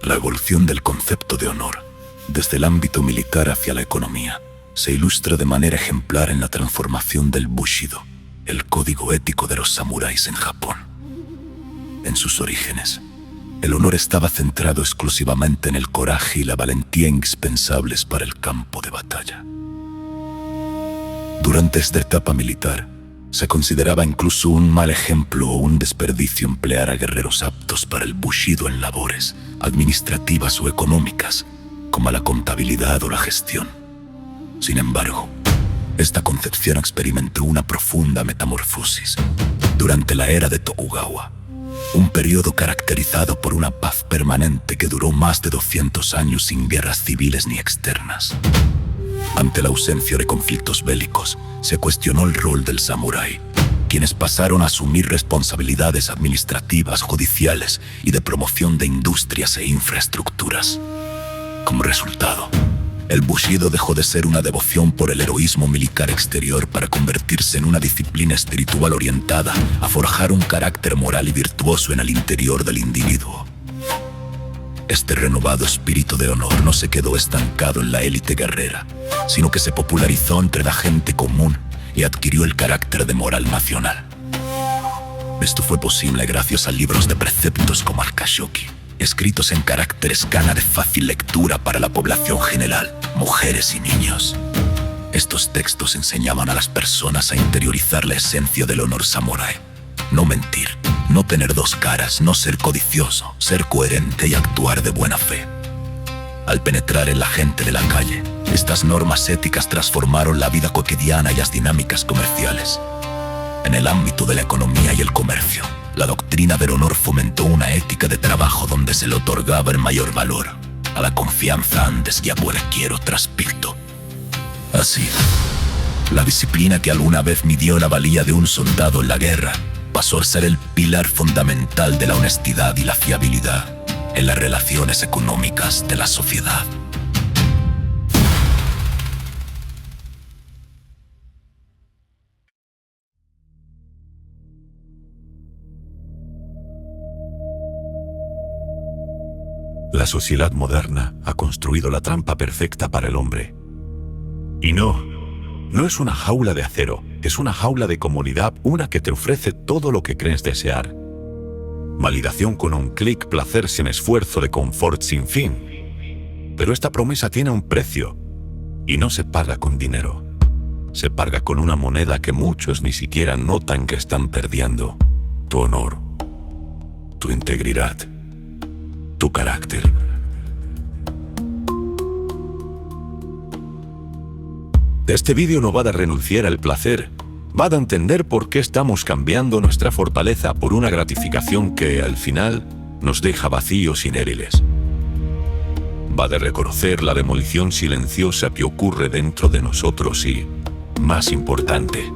La evolución del concepto de honor, desde el ámbito militar hacia la economía, se ilustra de manera ejemplar en la transformación del Bushido, el código ético de los samuráis en Japón. En sus orígenes, el honor estaba centrado exclusivamente en el coraje y la valentía indispensables para el campo de batalla. Durante esta etapa militar, se consideraba incluso un mal ejemplo o un desperdicio emplear a guerreros aptos para el Bushido en labores administrativas o económicas, como la contabilidad o la gestión. Sin embargo, esta concepción experimentó una profunda metamorfosis durante la era de Tokugawa, un periodo caracterizado por una paz permanente que duró más de 200 años sin guerras civiles ni externas. Ante la ausencia de conflictos bélicos, se cuestionó el rol del samurái, quienes pasaron a asumir responsabilidades administrativas, judiciales y de promoción de industrias e infraestructuras. Como resultado, el Bushido dejó de ser una devoción por el heroísmo militar exterior para convertirse en una disciplina espiritual orientada a forjar un carácter moral y virtuoso en el interior del individuo. Este renovado espíritu de honor no se quedó estancado en la élite guerrera, sino que se popularizó entre la gente común y adquirió el carácter de moral nacional. Esto fue posible gracias a libros de preceptos como el Kashoki, escritos en caracteres kana de fácil lectura para la población general, mujeres y niños. Estos textos enseñaban a las personas a interiorizar la esencia del honor samurái: no mentir, no tener dos caras, no ser codicioso, ser coherente y actuar de buena fe. Al penetrar en la gente de la calle, estas normas éticas transformaron la vida cotidiana y las dinámicas comerciales. En el ámbito de la economía y el comercio, la doctrina del honor fomentó una ética de trabajo donde se le otorgaba el mayor valor a la confianza antes que a cualquier otro aspecto. Así, la disciplina que alguna vez midió la valía de un soldado en la guerra pasó a ser el pilar fundamental de la honestidad y la fiabilidad en las relaciones económicas de la sociedad. La sociedad moderna ha construido la trampa perfecta para el hombre. Y no es una jaula de acero, es una jaula de comodidad, una que te ofrece todo lo que crees desear. Validación con un clic, placer sin esfuerzo, de confort sin fin. Pero esta promesa tiene un precio, y no se paga con dinero. Se paga con una moneda que muchos ni siquiera notan que están perdiendo: tu honor, tu integridad, tu carácter. Este vídeo no va a renunciar al placer, va a entender por qué estamos cambiando nuestra fortaleza por una gratificación que, al final, nos deja vacíos y inériles. Va a reconocer la demolición silenciosa que ocurre dentro de nosotros y, más importante,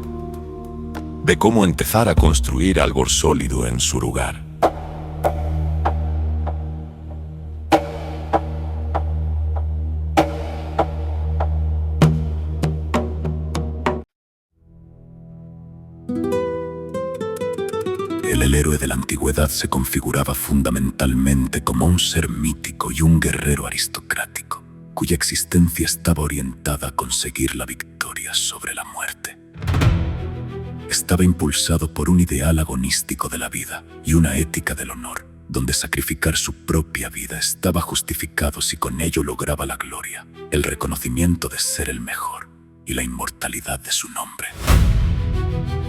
de cómo empezar a construir algo sólido en su lugar. El héroe de la antigüedad se configuraba fundamentalmente como un ser mítico y un guerrero aristocrático, cuya existencia estaba orientada a conseguir la victoria sobre la muerte. Estaba impulsado por un ideal agonístico de la vida y una ética del honor, donde sacrificar su propia vida estaba justificado si con ello lograba la gloria, el reconocimiento de ser el mejor y la inmortalidad de su nombre.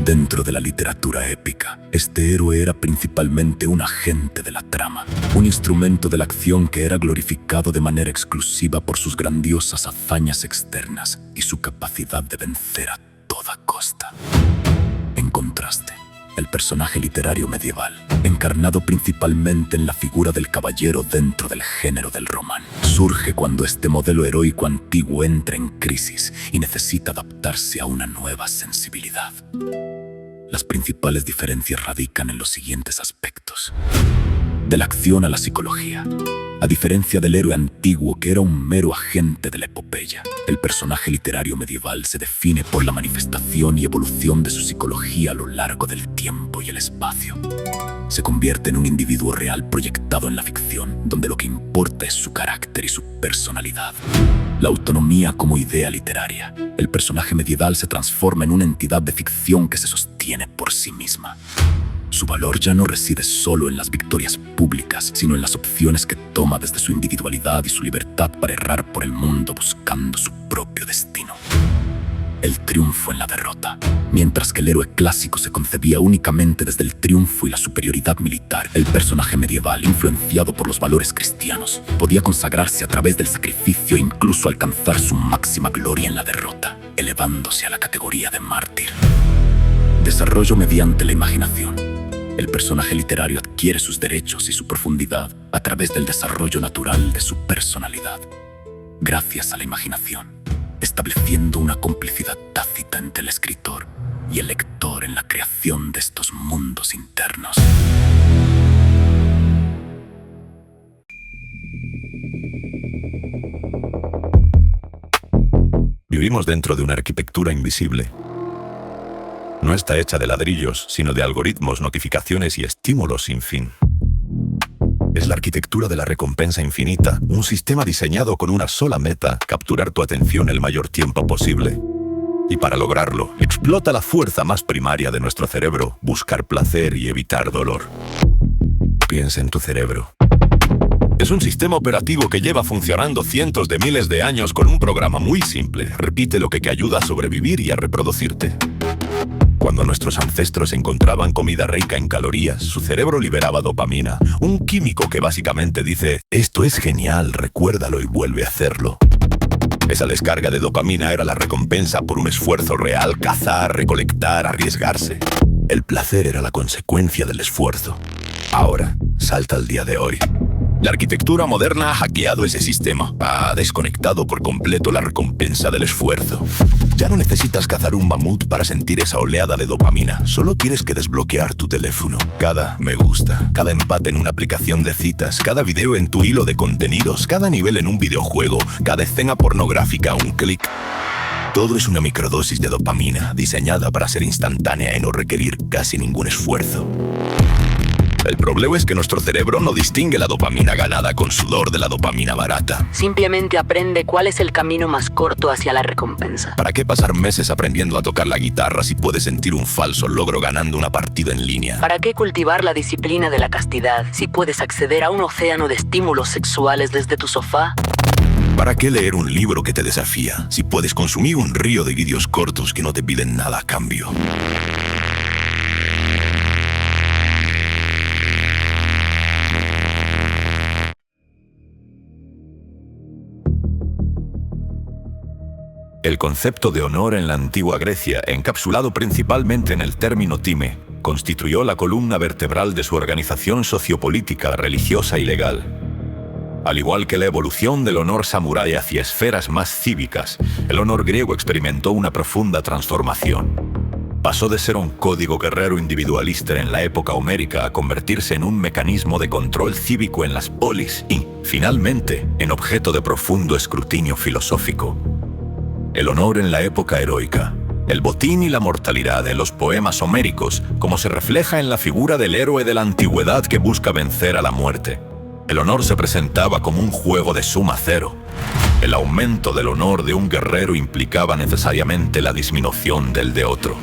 Dentro de la literatura épica, este héroe era principalmente un agente de la trama, un instrumento de la acción que era glorificado de manera exclusiva por sus grandiosas hazañas externas y su capacidad de vencer a toda costa. En contraste, el personaje literario medieval, encarnado principalmente en la figura del caballero dentro del género del román, surge cuando este modelo heroico antiguo entra en crisis y necesita adaptarse a una nueva sensibilidad. Las principales diferencias radican en los siguientes aspectos: de la acción a la psicología. A diferencia del héroe antiguo, que era un mero agente de la epopeya, el personaje literario medieval se define por la manifestación y evolución de su psicología a lo largo del tiempo y el espacio. se convierte en un individuo real proyectado en la ficción, donde lo que importa es su carácter y su personalidad. La autonomía como idea literaria. El personaje medieval se transforma en una entidad de ficción que se sostiene por sí misma. Su valor ya no reside solo en las victorias públicas, sino en las opciones que toma desde su individualidad y su libertad para errar por el mundo buscando su propio destino. El triunfo en la derrota. Mientras que el héroe clásico se concebía únicamente desde el triunfo y la superioridad militar, el personaje medieval, influenciado por los valores cristianos, podía consagrarse a través del sacrificio e incluso alcanzar su máxima gloria en la derrota, elevándose a la categoría de mártir. Desarrollo mediante la imaginación. El personaje literario adquiere sus derechos y su profundidad a través del desarrollo natural de su personalidad, gracias a la imaginación, estableciendo una complicidad tácita entre el escritor y el lector en la creación de estos mundos internos. Vivimos dentro de una arquitectura invisible. No está hecha de ladrillos, sino de algoritmos, notificaciones y estímulos sin fin. Es la arquitectura de la recompensa infinita, un sistema diseñado con una sola meta: capturar tu atención el mayor tiempo posible. Y para lograrlo, explota la fuerza más primaria de nuestro cerebro: buscar placer y evitar dolor. Piensa en tu cerebro. Es un sistema operativo que lleva funcionando cientos de miles de años con un programa muy simple. Repite lo que ayuda a sobrevivir y a reproducirte. Cuando nuestros ancestros encontraban comida rica en calorías, su cerebro liberaba dopamina, un químico que básicamente dice: esto es genial, recuérdalo y vuelve a hacerlo. Esa descarga de dopamina era la recompensa por un esfuerzo real: cazar, recolectar, arriesgarse. El placer era la consecuencia del esfuerzo. Ahora, salta al día de hoy. La arquitectura moderna ha hackeado ese sistema, ha desconectado por completo la recompensa del esfuerzo. Ya no necesitas cazar un mamut para sentir esa oleada de dopamina, solo tienes que desbloquear tu teléfono. Cada me gusta, cada empate en una aplicación de citas, cada video en tu hilo de contenidos, cada nivel en un videojuego, cada escena pornográfica a un clic. Todo es una microdosis de dopamina, diseñada para ser instantánea y no requerir casi ningún esfuerzo. El problema es que nuestro cerebro no distingue la dopamina ganada con sudor de la dopamina barata. Simplemente aprende cuál es el camino más corto hacia la recompensa. ¿Para qué pasar meses aprendiendo a tocar la guitarra si puedes sentir un falso logro ganando una partida en línea? ¿Para qué cultivar la disciplina de la castidad si puedes acceder a un océano de estímulos sexuales desde tu sofá? ¿Para qué leer un libro que te desafía si puedes consumir un río de vídeos cortos que no te piden nada a cambio? El concepto de honor en la antigua Grecia, encapsulado principalmente en el término time, constituyó la columna vertebral de su organización sociopolítica, religiosa y legal. Al igual que la evolución del honor samurái hacia esferas más cívicas, el honor griego experimentó una profunda transformación. Pasó de ser un código guerrero individualista en la época homérica a convertirse en un mecanismo de control cívico en las polis y, finalmente, en objeto de profundo escrutinio filosófico. El honor en la época heroica, el botín y la mortalidad en los poemas homéricos, como se refleja en la figura del héroe de la antigüedad que busca vencer a la muerte. El honor se presentaba como un juego de suma cero. El aumento del honor de un guerrero implicaba necesariamente la disminución del de otro.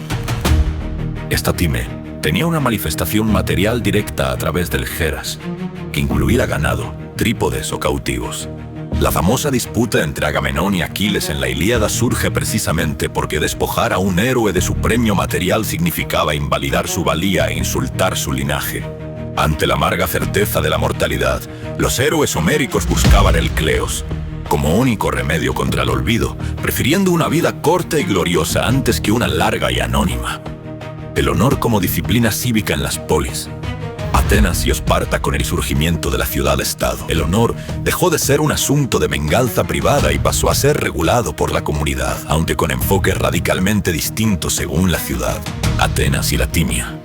Esta time tenía una manifestación material directa a través del Geras, que incluía ganado, trípodes o cautivos. La famosa disputa entre Agamenón y Aquiles en la Ilíada surge precisamente porque despojar a un héroe de su premio material significaba invalidar su valía e insultar su linaje. Ante la amarga certeza de la mortalidad, los héroes homéricos buscaban el kleos, como único remedio contra el olvido, prefiriendo una vida corta y gloriosa antes que una larga y anónima. El honor como disciplina cívica en las polis. Atenas y Esparta con el surgimiento de la ciudad-estado. El honor dejó de ser un asunto de venganza privada y pasó a ser regulado por la comunidad, aunque con enfoques radicalmente distintos según la ciudad. Atenas y la Timia.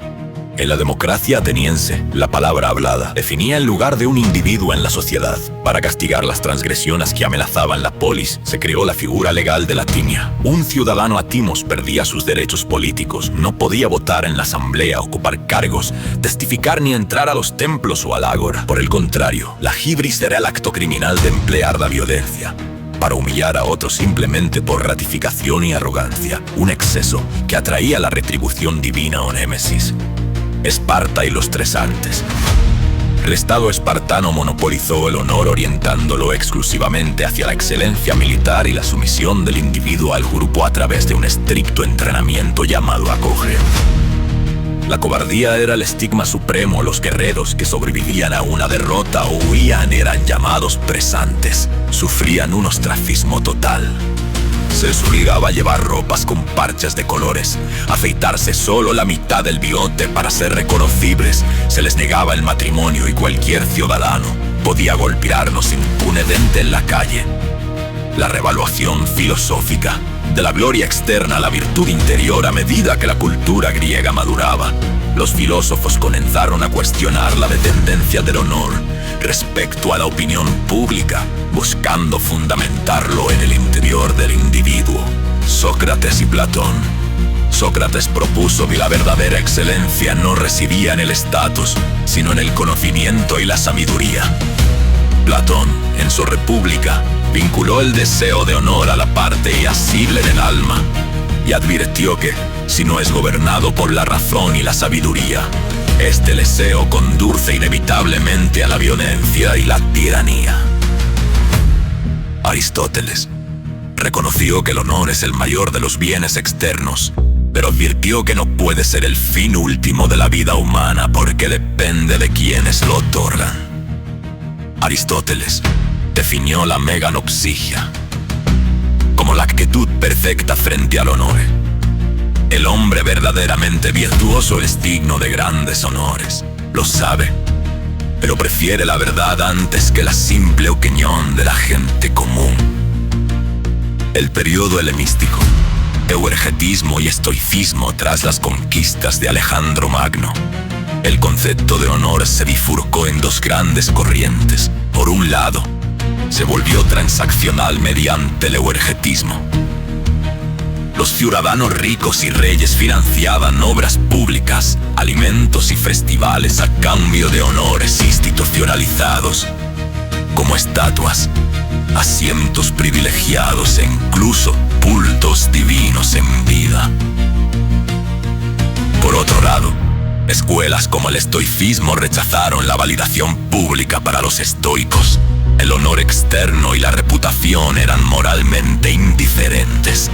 En la democracia ateniense, la palabra hablada definía el lugar de un individuo en la sociedad. Para castigar las transgresiones que amenazaban la polis, se creó la figura legal de la timia. Un ciudadano atimos perdía sus derechos políticos, no podía votar en la asamblea, ocupar cargos, testificar ni entrar a los templos o al ágora. Por el contrario, la hibris era el acto criminal de emplear la violencia para humillar a otros simplemente por ratificación y arrogancia, un exceso que atraía la retribución divina o némesis. Esparta y los tresantes. El Estado espartano monopolizó el honor orientándolo exclusivamente hacia la excelencia militar y la sumisión del individuo al grupo a través de un estricto entrenamiento llamado acoge. La cobardía era el estigma supremo. Los guerreros que sobrevivían a una derrota o huían eran llamados presantes. Sufrían un ostracismo total. Se les obligaba a llevar ropas con parches de colores, afeitarse solo la mitad del bigote para ser reconocibles, se les negaba el matrimonio y cualquier ciudadano podía golpearlos impunemente en la calle. La revaluación filosófica de la gloria externa a la virtud interior a medida que la cultura griega maduraba. Los filósofos comenzaron a cuestionar la dependencia del honor respecto a la opinión pública, buscando fundamentarlo en el interior del individuo. Sócrates y Platón. Sócrates propuso que la verdadera excelencia no residía en el estatus, sino en el conocimiento y la sabiduría. Platón, en su República, vinculó el deseo de honor a la parte irascible del alma y advirtió que, si no es gobernado por la razón y la sabiduría, este deseo conduce inevitablemente a la violencia y la tiranía. Aristóteles reconoció que el honor es el mayor de los bienes externos, pero advirtió que no puede ser el fin último de la vida humana porque depende de quienes lo otorgan. Aristóteles definió la meganopsigia como la actitud perfecta frente al honor. El hombre verdaderamente virtuoso es digno de grandes honores, lo sabe, pero prefiere la verdad antes que la simple opinión de la gente común. El periodo helenístico, euergetismo y estoicismo tras las conquistas de Alejandro Magno. El concepto de honor se bifurcó en dos grandes corrientes. Por un lado, se volvió transaccional mediante el euergetismo. Los ciudadanos ricos y reyes financiaban obras públicas, alimentos y festivales a cambio de honores institucionalizados, como estatuas, asientos privilegiados e incluso cultos divinos en vida. Por otro lado, escuelas como el estoicismo rechazaron la validación pública para los estoicos. El honor externo y la reputación eran moralmente indiferentes.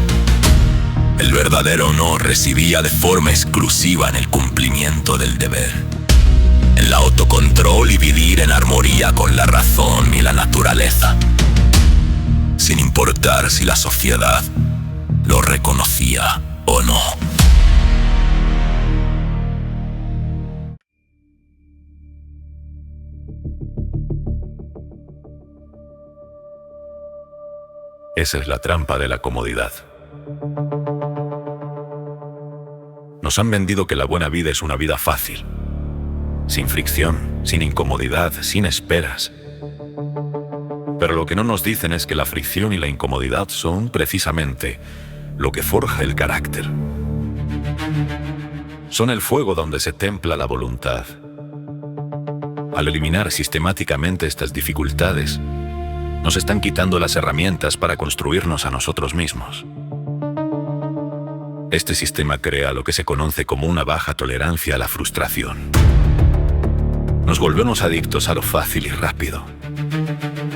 El verdadero honor residía de forma exclusiva en el cumplimiento del deber, en el autocontrol y vivir en armonía con la razón y la naturaleza, sin importar si la sociedad lo reconocía o no. Esa es la trampa de la comodidad. Nos han vendido que la buena vida es una vida fácil, sin fricción, sin incomodidad, sin esperas. Pero lo que no nos dicen es que la fricción y la incomodidad son precisamente lo que forja el carácter. Son el fuego donde se templa la voluntad. Al eliminar sistemáticamente estas dificultades, nos están quitando las herramientas para construirnos a nosotros mismos. Este sistema crea lo que se conoce como una baja tolerancia a la frustración. Nos volvemos adictos a lo fácil y rápido.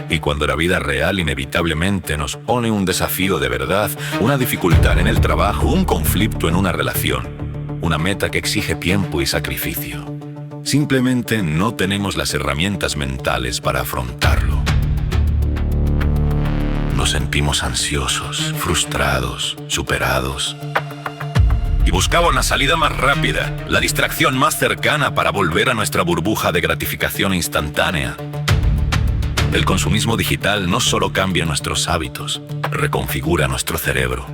Y cuando la vida real inevitablemente nos pone un desafío de verdad, una dificultad en el trabajo, un conflicto en una relación, una meta que exige tiempo y sacrificio, simplemente no tenemos las herramientas mentales para afrontarlo. Nos sentimos ansiosos, frustrados, superados. Y buscamos la salida más rápida, la distracción más cercana para volver a nuestra burbuja de gratificación instantánea. El consumismo digital no solo cambia nuestros hábitos, reconfigura nuestro cerebro.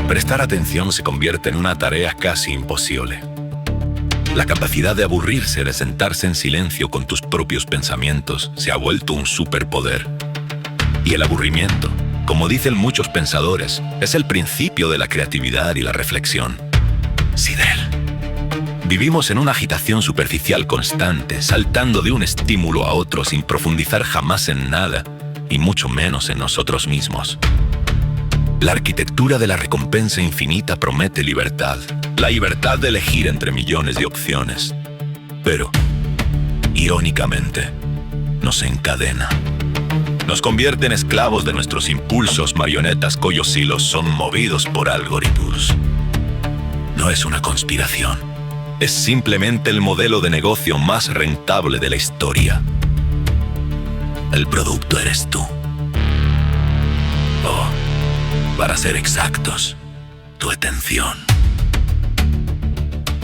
Prestar atención se convierte en una tarea casi imposible. La capacidad de aburrirse, de sentarse en silencio con tus propios pensamientos, se ha vuelto un superpoder. Y el aburrimiento, como dicen muchos pensadores, es el principio de la creatividad y la reflexión. Sidel. Vivimos en una agitación superficial constante, saltando de un estímulo a otro sin profundizar jamás en nada, y mucho menos en nosotros mismos. La arquitectura de la recompensa infinita promete libertad, la libertad de elegir entre millones de opciones. Pero, irónicamente, nos encadena. Nos convierte en esclavos de nuestros impulsos, marionetas cuyos hilos son movidos por algoritmos. No es una conspiración. Es simplemente el modelo de negocio más rentable de la historia. El producto eres tú. Oh, para ser exactos, tu atención.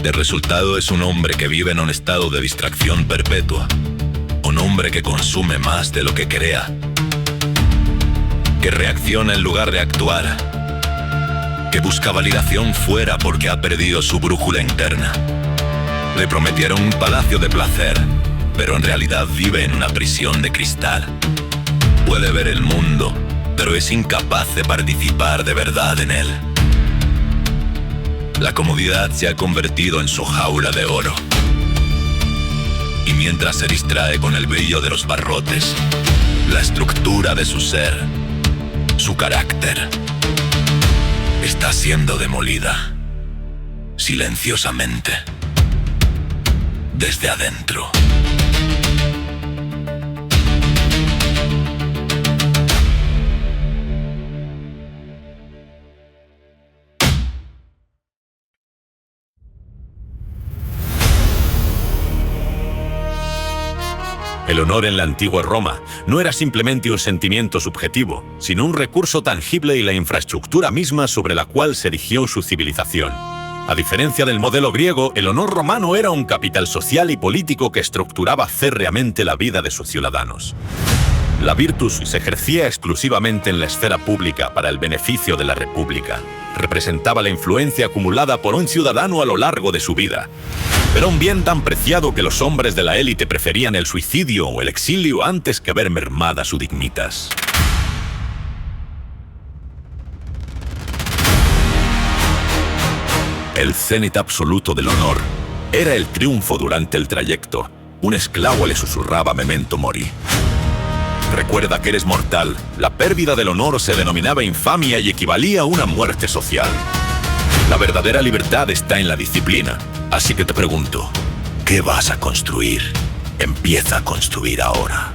El resultado es un hombre que vive en un estado de distracción perpetua. Un hombre que consume más de lo que crea. Que reacciona en lugar de actuar. Que busca validación fuera porque ha perdido su brújula interna. Le prometieron un palacio de placer, pero en realidad vive en una prisión de cristal. Puede ver el mundo, pero es incapaz de participar de verdad en él. La comodidad se ha convertido en su jaula de oro. Y mientras se distrae con el brillo de los barrotes, la estructura de su ser, su carácter, está siendo demolida, silenciosamente, desde adentro. El honor en la antigua Roma no era simplemente un sentimiento subjetivo, sino un recurso tangible y la infraestructura misma sobre la cual se erigió su civilización. A diferencia del modelo griego, el honor romano era un capital social y político que estructuraba férreamente la vida de sus ciudadanos. La virtus se ejercía exclusivamente en la esfera pública para el beneficio de la república. Representaba la influencia acumulada por un ciudadano a lo largo de su vida. Era un bien tan preciado que los hombres de la élite preferían el suicidio o el exilio antes que ver mermada su dignitas. El cenit absoluto del honor era el triunfo durante el trayecto. Un esclavo le susurraba memento mori. Recuerda que eres mortal. La pérdida del honor se denominaba infamia y equivalía a una muerte social. La verdadera libertad está en la disciplina. Así que te pregunto, ¿qué vas a construir? Empieza a construir ahora.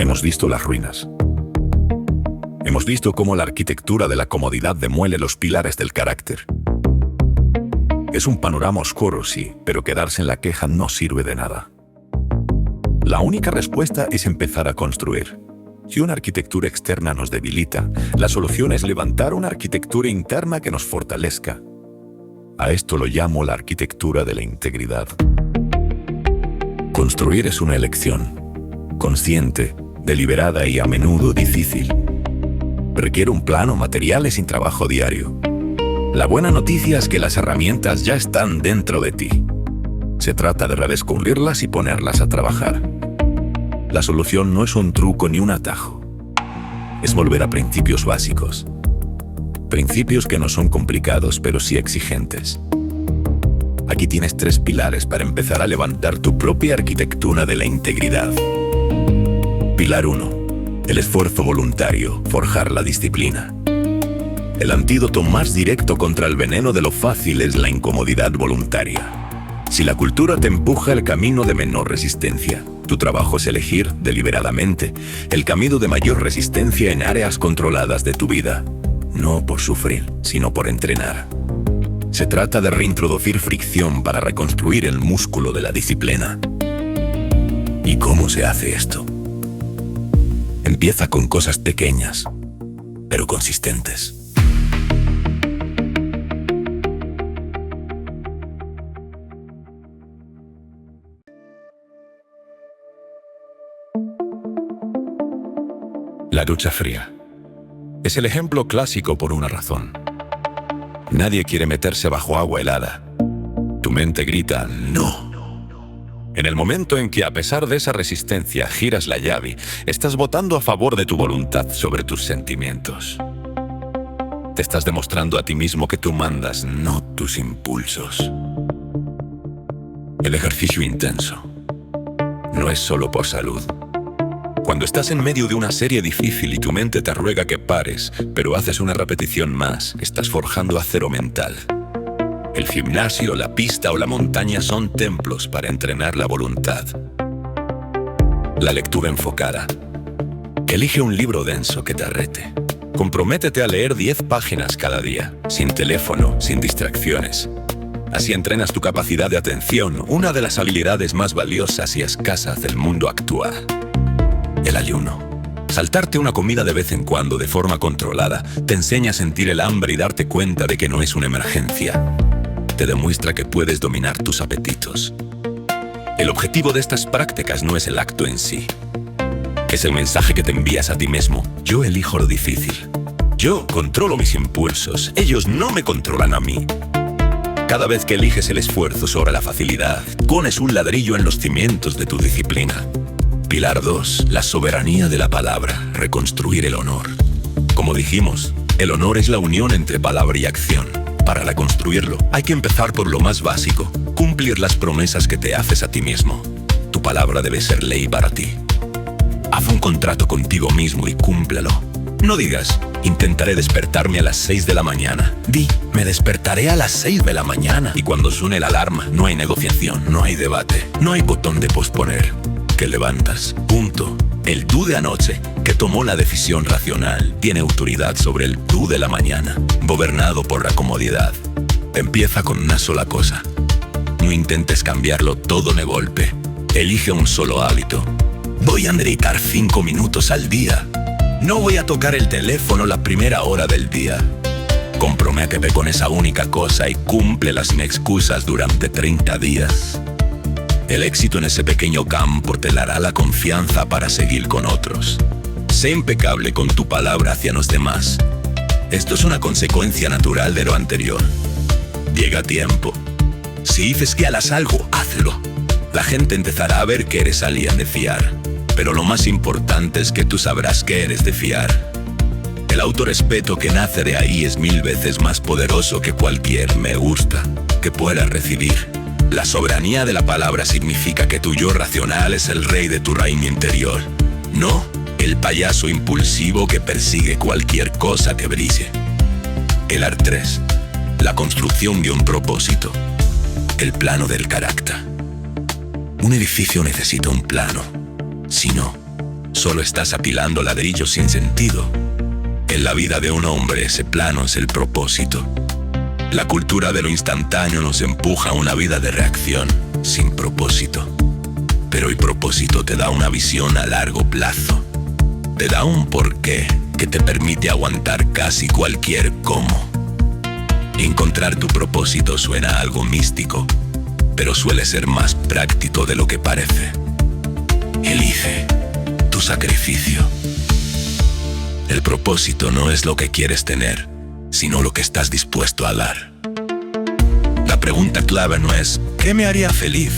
Hemos visto las ruinas. Hemos visto cómo la arquitectura de la comodidad demuele los pilares del carácter. Es un panorama oscuro, sí, pero quedarse en la queja no sirve de nada. La única respuesta es empezar a construir. Si una arquitectura externa nos debilita, la solución es levantar una arquitectura interna que nos fortalezca. A esto lo llamo la arquitectura de la integridad. Construir es una elección, consciente, deliberada y a menudo difícil. Requiere un plano, materiales y trabajo diario. La buena noticia es que las herramientas ya están dentro de ti. Se trata de redescubrirlas y ponerlas a trabajar. La solución no es un truco ni un atajo. Es volver a principios básicos. Principios que no son complicados, pero sí exigentes. Aquí tienes 3 pilares para empezar a levantar tu propia arquitectura de la integridad. Pilar 1. El esfuerzo voluntario, forjar la disciplina. El antídoto más directo contra el veneno de lo fácil es la incomodidad voluntaria. Si la cultura te empuja el camino de menor resistencia, tu trabajo es elegir, deliberadamente, el camino de mayor resistencia en áreas controladas de tu vida. No por sufrir, sino por entrenar. Se trata de reintroducir fricción para reconstruir el músculo de la disciplina. ¿Y cómo se hace esto? Empieza con cosas pequeñas, pero consistentes. La ducha fría. Es el ejemplo clásico por una razón. Nadie quiere meterse bajo agua helada. Tu mente grita ¡no! En el momento en que, a pesar de esa resistencia, giras la llave, estás votando a favor de tu voluntad sobre tus sentimientos. Te estás demostrando a ti mismo que tú mandas, no tus impulsos. El ejercicio intenso no es solo por salud. Cuando estás en medio de una serie difícil y tu mente te ruega que pares, pero haces una repetición más, estás forjando acero mental. El gimnasio, la pista o la montaña son templos para entrenar la voluntad. La lectura enfocada. Elige un libro denso que te rete. Comprométete a leer 10 páginas cada día, sin teléfono, sin distracciones. Así entrenas tu capacidad de atención, una de las habilidades más valiosas y escasas del mundo actual. El ayuno. Saltarte una comida de vez en cuando de forma controlada te enseña a sentir el hambre y darte cuenta de que no es una emergencia. Te demuestra que puedes dominar tus apetitos. El objetivo de estas prácticas no es el acto en sí. Es el mensaje que te envías a ti mismo. Yo elijo lo difícil. Yo controlo mis impulsos. Ellos no me controlan a mí. Cada vez que eliges el esfuerzo sobre la facilidad, pones un ladrillo en los cimientos de tu disciplina. Pilar 2. La soberanía de la palabra. Reconstruir el honor. Como dijimos, el honor es la unión entre palabra y acción. Para reconstruirlo, hay que empezar por lo más básico. Cumplir las promesas que te haces a ti mismo. Tu palabra debe ser ley para ti. Haz un contrato contigo mismo y cúmplelo. No digas, intentaré despertarme a las 6 de la mañana. Di, me despertaré a las 6 de la mañana. Y cuando suene la alarma, no hay negociación, no hay debate, no hay botón de posponer. Que levantas, punto. El tú de anoche, que tomó la decisión racional, tiene autoridad sobre el tú de la mañana, gobernado por la comodidad. Empieza con una sola cosa. No intentes cambiarlo todo de golpe. Elige un solo hábito. Voy a dedicar 5 minutos al día. No voy a tocar el teléfono la primera hora del día. Comprométete con esa única cosa y cúmplela sin excusas durante 30 días. El éxito en ese pequeño campo te dará la confianza para seguir con otros. Sé impecable con tu palabra hacia los demás. Esto es una consecuencia natural de lo anterior. Llega a tiempo. Si dices que harás algo, hazlo. La gente empezará a ver que eres alguien de fiar. Pero lo más importante es que tú sabrás que eres de fiar. El autorrespeto que nace de ahí es 1000 veces más poderoso que cualquier me gusta que puedas recibir. La soberanía de la palabra significa que tu yo racional es el rey de tu reino interior, no el payaso impulsivo que persigue cualquier cosa que brille. El art 3. La construcción de un propósito. El plano del carácter. Un edificio necesita un plano. Si no, solo estás apilando ladrillos sin sentido. En la vida de un hombre ese plano es el propósito. La cultura de lo instantáneo nos empuja a una vida de reacción, sin propósito. Pero el propósito te da una visión a largo plazo. Te da un porqué que te permite aguantar casi cualquier cómo. Encontrar tu propósito suena a algo místico, pero suele ser más práctico de lo que parece. Elige tu sacrificio. El propósito no es lo que quieres tener, sino lo que estás dispuesto a dar. La pregunta clave no es ¿qué me haría feliz?,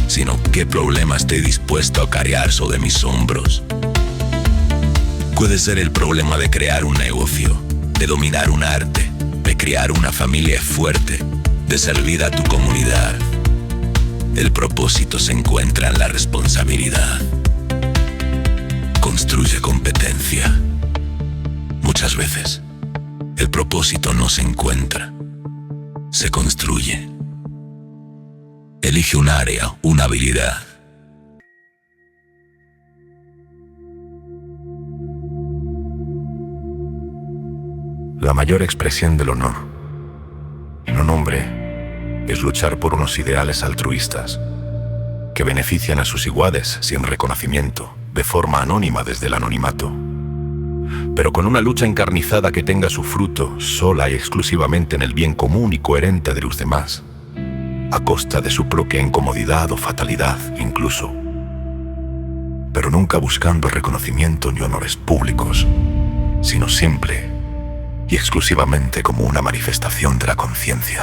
sino ¿qué problema estoy dispuesto a cargar sobre mis hombros? Puede ser el problema de crear un negocio, de dominar un arte, de crear una familia fuerte, de servir a tu comunidad. El propósito se encuentra en la responsabilidad. Construye competencia. Muchas veces, el propósito no se encuentra, se construye. Elige un área, una habilidad. La mayor expresión del honor en un hombre es luchar por unos ideales altruistas que benefician a sus iguales sin reconocimiento, de forma anónima desde el anonimato, pero con una lucha encarnizada que tenga su fruto sola y exclusivamente en el bien común y coherente de los demás, a costa de su propia incomodidad o fatalidad incluso. pero nunca buscando reconocimiento ni honores públicos, sino simple y exclusivamente como una manifestación de la conciencia.